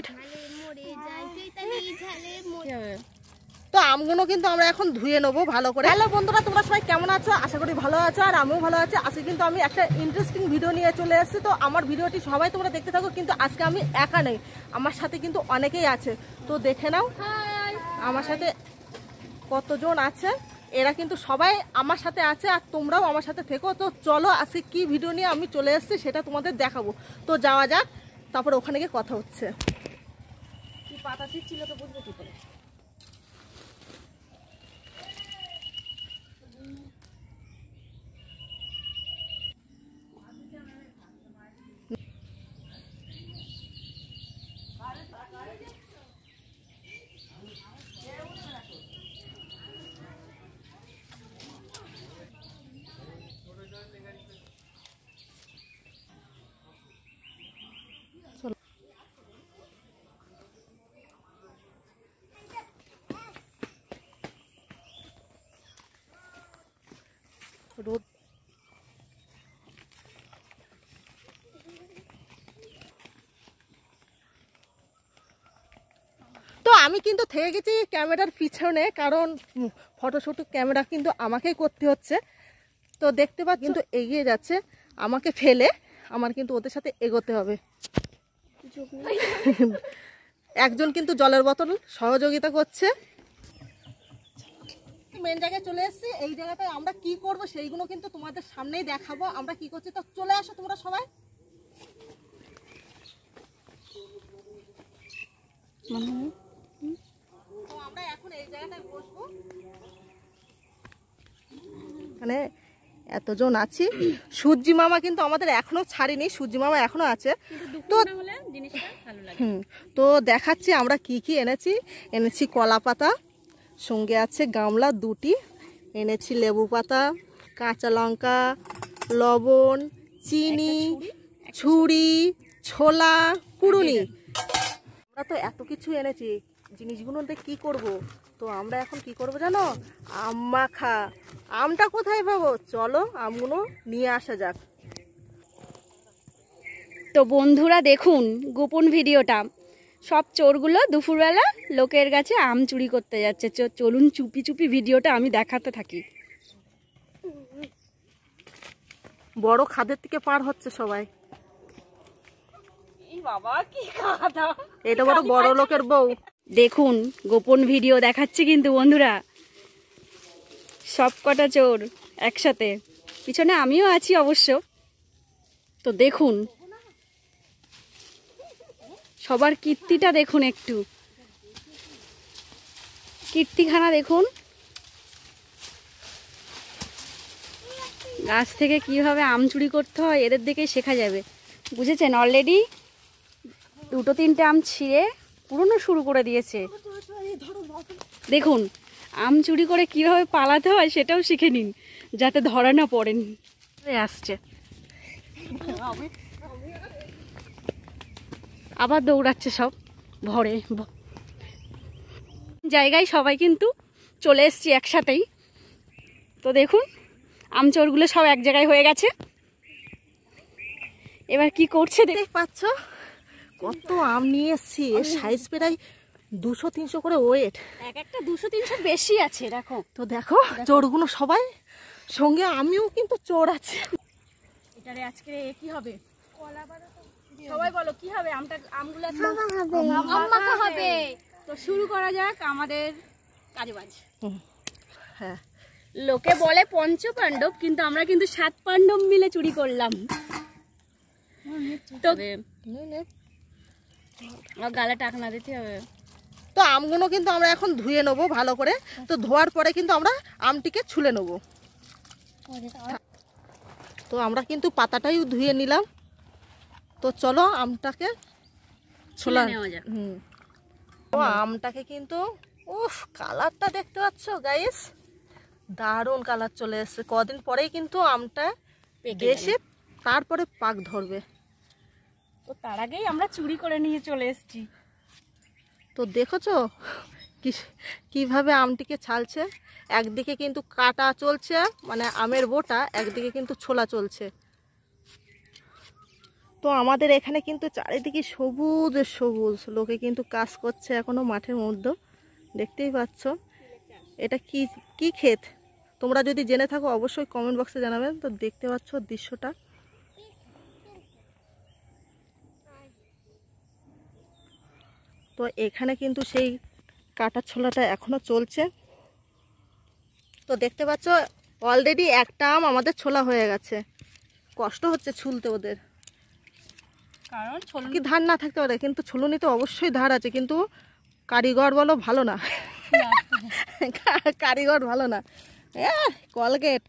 Excited. তো আমগুলো কিন্তু আমরা এখন ধুয়ে নেবো ভালো করে। হ্যালো বন্ধুরা, তোমরা সবাই কেমন আছো? আশা করি ভালো আছো, আর আমিও ভালো আছি। আজকে কিন্তু আমি একটা ইন্টারেস্টিং ভিডিও নিয়ে চলে এসেছি। তো আমার ভিডিওটি সবাই তোমরা দেখতে থাকো, কিন্তু আজকে আমি একা নেই, আমার সাথে কিন্তু অনেকেই আছে। তো দেখে নাও আমার সাথে কতজন আছে। এরা কিন্তু সবাই আমার সাথে আছে, আর তোমরাও আমার সাথে থেকো। তো চলো আজকে কি ভিডিও নিয়ে আমি চলে এসেছি সেটা তোমাদের দেখাবো। তো যাওয়া যাক, তারপর ওখানে গিয়ে কথা হচ্ছে। কি পাতা ছিল তো বুঝবে কি করে। রোদ তো আমি কিন্তু থেকে গেছি ক্যামেরার পিছনে, কারণ ফটোশুট ক্যামেরা কিন্তু আমাকেই করতে হচ্ছে। তো দেখতে পাচ্ছ কিন্তু এগিয়ে যাচ্ছে আমাকে ফেলে, আমার কিন্তু ওদের সাথে এগোতে হবে। একজন কিন্তু জলের বোতল সহযোগিতা করছে। মেন জায়গায় চলে এসেছি। এই জায়গাটায় আমরা কি করব সেইগুলো কিন্তু তোমাদের সামনেই দেখাবো আমরা কি করছি। তো চলে আসো তোমরা সবাই। তো আমরা এখন এই জায়গাটায় বসবো, মানে এতজন আছি। সূর্যি মামা কিন্তু আমাদের এখনো ছাড়িনি, সূর্যি মামা এখনো আছে। তো তো দেখাচ্ছি আমরা কি কি এনেছি। এনেছি কলা পাতা, সঙ্গে আছে গামলা দুটি, এনেছি লেবু পাতা, কাঁচা লঙ্কা, লবণ, চিনি, ছুরি, ছোলা, কুড়ুনি। আমরা তো এত কিছু এনেছি, জিনিসগুলো কি করব। তো আমরা এখন কি করব জানো? আম মাখা। আমটা কোথায় পাবো? চলো আমগুলো নিয়ে আসা যাক। তো বন্ধুরা দেখুন গোপন ভিডিওটা। সব চোরগুলো দুপুরবেলা লোকের কাছে আম চুরি করতে যাচ্ছে। চলুন চুপি চুপি ভিডিওটা আমি দেখাতে থাকি। বড় খাদের থেকে পার হচ্ছে সবাই। বাবা কি খাওয়া, এটা বড় বড় লোকের বউ। দেখুন গোপন ভিডিও দেখাচ্ছি কিন্তু বন্ধুরা। সব কটা চোর একসাথে, পিছনে আমিও আছি অবশ্য। তো দেখুন সবার কীর্তিটা দেখুন, একটু কীর্তিখানা দেখুন। গাছ থেকে কিভাবে আম চুরি করতে হয় এদের দেখেই শেখা যাবে, বুঝেছেন? অলরেডি দুটো তিনটে আম ছিঁড়ে পুরনো শুরু করে দিয়েছে। দেখুন আম চুরি করে কিভাবে পালাতে হয় সেটাও শিখে নিন, যাতে ধরা না পড়েন। আসছে আবার দৌড়াচ্ছে সব ভরে জায়গায়, সবাই কিন্তু চলে এসছি একসাথেই। তো দেখুন আমচোরগুলো সব এক জায়গায় হয়ে গেছে। এবার কি করছে দেখতে পাচ্ছ কত আম নিয়ে এসছি। এর সাইজ প্রায় 200-300 করে ওয়েট। এক একটা 200-300 বেশি আছে। দেখো তো দেখো চোরগুলো সবাই, সঙ্গে আমিও কিন্তু চোর আছে। এটারে আজকে কি হবে? সবাই বলো কি হবে? আমগুলো আম মাখা হবে। তো শুরু করা যাক আমাদের কাজবাজ। হ্যাঁ, লোকে বলে পঞ্চপাণ্ডব, কিন্তু আমরা কিন্তু 7 পাণ্ডব মিলে চুরি করলাম। তো গালে টাকনা দিতে হবে। তো আমগুলো কিন্তু আমরা এখন ধুয়ে নেবো ভালো করে। তো ধোয়ার পরে কিন্তু আমরা আমটিকে ছুলে নেবো। তো আমরা কিন্তু পাতাটাই ধুয়ে নিলাম। তো চলো আমটাকে ছোলা নেওয়া যাক। তো আমটাকে কিন্তু উফ, কালারটা দেখতে পাচ্ছ গাইস, দারুণ কালার চলে এসেছে। কদিন পরেই কিন্তু আমটা বেশি তারপরে পাক ধরবে। তো তার আগেই আমরা চুরি করে নিয়ে চলে এসেছি। তো দেখেছো কিভাবে আমটিকে ছালছে। একদিকে কিন্তু কাটা চলছে, মানে আমের বোটা, একদিকে কিন্তু ছোলা চলছে। তো আমাদের এখানে কিন্তু চারিদিকে সবুজ সবুজ, লোকে কিন্তু কাজ করছে এখনো মাঠের মধ্যে, দেখতেই পাচ্ছ। এটা কি কি ক্ষেত তোমরা যদি জেনে থাকো অবশ্যই কমেন্ট বক্সে জানাবেন। তো দেখতে পাচ্ছ দৃশ্যটা। তো এখানে কিন্তু সেই কাটার ছোলাটা এখনো চলছে। তো দেখতে পাচ্ছ অলরেডি একটা আম আমাদের ছোলা হয়ে গেছে। কষ্ট হচ্ছে ছুলতে ওদের, কারণ কি ধার না থাকতে পারে, কিন্তু ছুলুনি তো অবশ্যই ধার আছে, কিন্তু কারিগর বলো ভালো না। কারিগর ভালো না, কলগেট।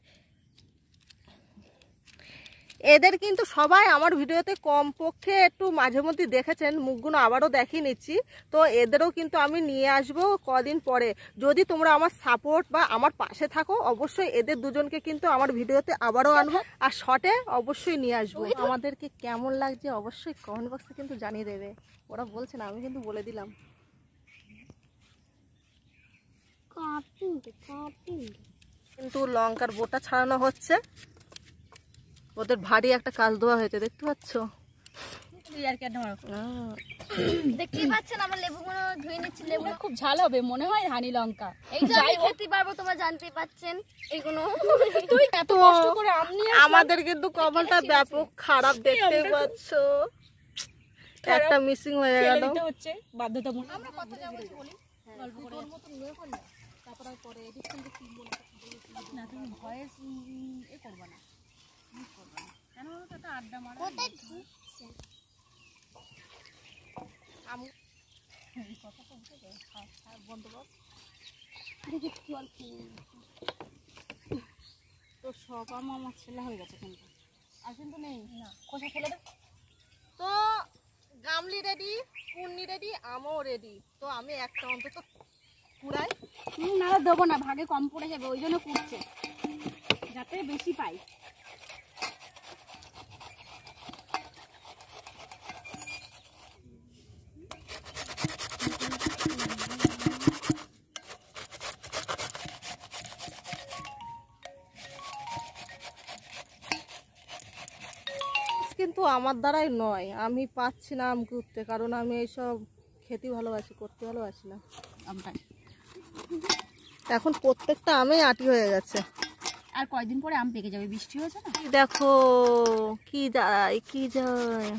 এদের কিন্তু সবাই আমার ভিডিওতে কমপক্ষে একটু মাঝে মধ্যে দেখেছেন, মুখগুলো আবারও দেখিয়ে নিচ্ছি। তো এদেরও কিন্তু আমি নিয়ে আসবো কদিন পরে, যদি তোমরা আমার সাপোর্ট বা আমার পাশে থাকো। অবশ্যই এদের দুজনকে কিন্তু আমার ভিডিওতে আবারও আনবো, আর শর্টে অবশ্যই নিয়ে আসবো। আমাদেরকে কেমন লাগছে অবশ্যই কমেন্ট বক্সে কিন্তু জানিয়ে দেবে। ওরা বলছে না, আমি কিন্তু বলে দিলাম। কিন্তু লঙ্কার বোটা ছাড়ানো হচ্ছে, ওদের ভারী একটা কাজ দেওয়া হয়েছে, দেখতে পাচ্ছ। দেখতেই পাচ্ছেন আমরা লেবুগুলো ধুয়ে নিচ্ছি। লেবুগুলো খুব ঝাল হবে মনে হয়, হানি লঙ্কা। এই যে আমি খেতে পারবো, তোমরা জানতে পাচ্ছেন এইগুলো। তুই এত কষ্ট করে আম নিয়ে আমাদের কিন্তু কপালটা ব্যাপক খারাপ, দেখতে পাচ্ছ। একটা মিসিং হয়ে গেল। হচ্ছে বাধ্যতামূলক। আমরা কত যাবো বলি, গল্প করে তোর মতো নিয়ে করলে তারপর আর পরে এডিশন দিয়ে কিনবো না, তুমি ভয়েস এ করবে না, কেন বলো তো, একটা আড্ডা মারা। কোথায় তো সব আম আমার ছেলে হয়ে গেছে, কিন্তু আর কিন্তু নেই না, খোসা ফেলে দাও। তো গামলি রেডি, কুন্নি রেডি, আমও রেডি। তো আমি একটা অন্তত কুড়াই। না দেবো না, ভাগে কম পড়ে যাবে, ওই জন্য কুড়ছে যাতে বেশি পাই। কিন্তু আমার দ্বারাই নয়, আমি পাচ্ছি না আম করতে, কারণ আমি এইসব খেতে ভালোবাসি, করতে ভালোবাসি না। এখন প্রত্যেকটা আমই আটি হয়ে গেছে। আর কয়দিন পরে আম পেকে যাবে, বৃষ্টি হয়েছে না। দেখো কি যায় কি যায়।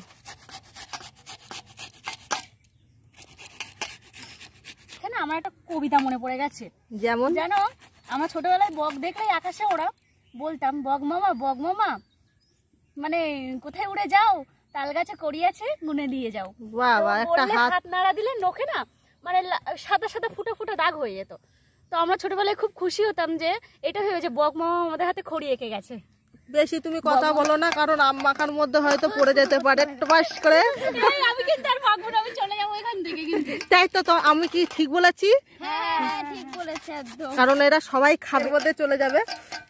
কেন আমার একটা কবিতা মনে পড়ে গেছে। যেমন জানো, আমার ছোটবেলায় বক দেখলেই আকাশে ওরা বলতাম, বক মামা মানে কোথায় উড়ে যাও, তাল গাছে করিয়াছে গুনে দিয়ে যাও। বাবা, একটা হাত নাড়া দিলে নখে না মানে সাদা সাদা ফুটা ফুটা দাগ হয়ে যেত। তো আমরা ছোটবেলায় খুব খুশি হতাম যে এটা হয়েছে বক মামা আমাদের হাতে খড়ি এঁকে গেছে। বেশি তুমি কথা বলো না, কারণ আম মাখার মধ্যে হয়তো পড়ে যেতে পারে টপাস করে। আমি কিন্তু আর বকবো না, আমি চলে যাবো এখান থেকে। কিন্তু তাই তো আমি কি ঠিক বলেছি? হ্যাঁ ঠিক বলেছে একদম। কারণ এরা সবাই খাবে মধ্যে চলে যাবে,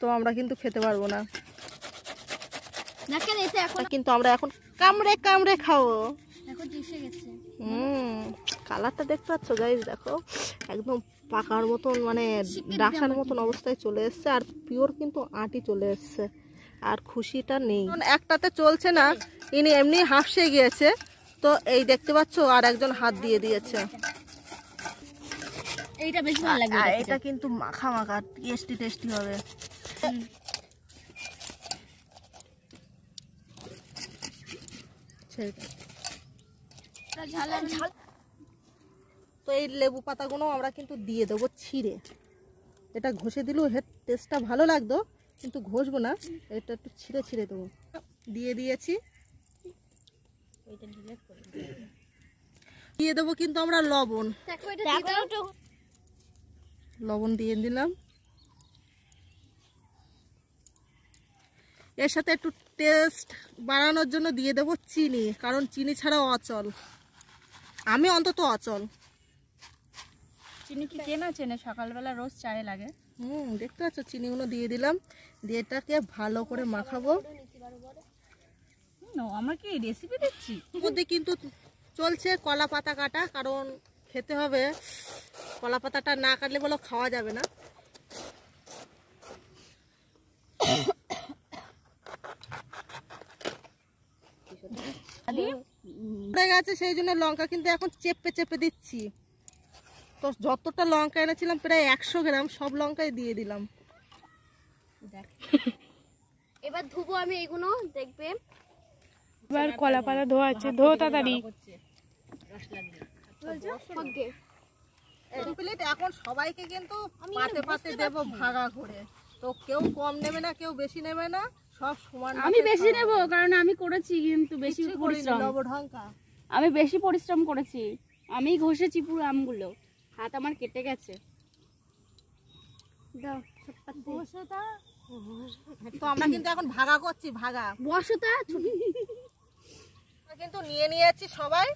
তো আমরা কিন্তু খেতে পারবো না। দেখেন এতে এখন কিন্তু আমরা এখন কামড়ে কামড়ে খাবো। দেখো এসে গেছে। কালারটা দেখতে পাচ্ছ গাইস, দেখো একদম পাকার মতন, মানে ডাসার মতন অবস্থায় চলে এসছে, আর পিওর কিন্তু আটি চলে এসছে, আর খুশিটা নেই। একটাতে চলছে না, ইনি এমনি হাফসে গিয়েছে। তো এই দেখতে পাচ্ছ, আর একজন হাত দিয়ে দিয়েছে। এইটা বেশি ভালো লাগে, এটা কিন্তু মাখা মাখা টেস্টি টেস্টি হবে। তো এই লেবু পাতাগুলো আমরা কিন্তু দিয়ে দেবো ছিঁড়ে। এটা ঘষে দিলেও এর টেস্টটা ভালো লাগতো, কিন্তু ঘষবো না, এটা একটু ছিঁড়ে ছিঁড়ে দেবো। দিয়ে দিয়েছি, দিয়ে দেবো কিন্তু আমরা লবণ। দেখো এটা লবণ দিয়ে দিলাম, এর সাথে একটু টেস্ট বাড়ানোর জন্য দিয়ে দেবো চিনি, কারণ চিনি ছাড়া অচল, আমি অন্তত অচল। চিনি কি কেনা চেনে, সকালবেলা রোজ চায়ে লাগে। দেখতে পাচ্ছ, চিনিগুলো দিয়ে দিলাম, দিয়ে এটাকে ভালো করে মাখাবো। আমরা কি রেসিপি দিচ্ছি? মধ্যে কিন্তু চলছে কলা পাতা কাটা, কারণ খেতে হবে, কলা পাতাটা না কাটলে বলো খাওয়া যাবে না। দি পড়ে গেছে, সেই জন্য লঙ্কা কিন্তু এখন চেপে চেপে দিচ্ছি। তো যতটা লঙ্কা এনেছিলাম প্রায় 100 গ্রাম, সব লঙ্কাই দিয়ে দিলাম। এবার ধুবো আমি এগুলো, দেখবে। এবার কলা পাতা ধোয়া আছে, ধো তাড়াতাড়ি। এই প্লেট এখন সবাইকে কিন্তু পাতে পাতে দেবো ভাগা করে। তো কেউ কম নেবে না, কেউ বেশি নেবে না, সব সমান। আমি বেশি নেব, কারণ আমি করেছি কিন্তু বেশি পরিশ্রম। আমি বেশি পরিশ্রম করেছি, আমি ঘষেছি পুরো আমগুলো, হাত আমার কেটে গেছে। দাও তো আমরা কিন্তু এখন ভাগা করছি, ভাগা বসতা আমরা কিন্তু নিয়ে নিয়েছি সবাই।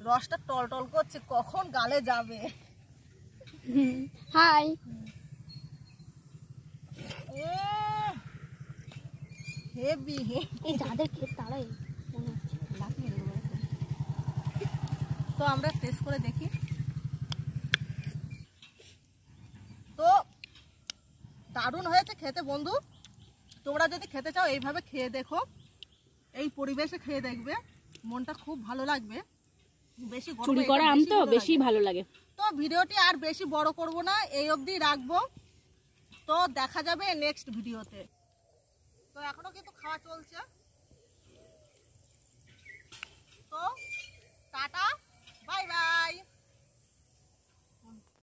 রসটা টল টল করছে, কখন গালে যাবে। High heavy. এই যাদের ক্ষেত তারাই তো আমরা টেস্ট করে দেখি। তো দারুণ হয়েছে খেতে বন্ধু। তোমরা যদি খেতে চাও এইভাবে খেয়ে দেখো, এই পরিবেশে খেয়ে দেখবে, মনটা খুব ভালো লাগবে। বেশি চুরি করা আম তো বেশি ভালো লাগে। তো ভিডিওটি আর বেশি বড় করব না, এই অবধি রাখবো। তো দেখা যাবে নেক্সট ভিডিওতে। তো এখনো কিন্তু খাওয়া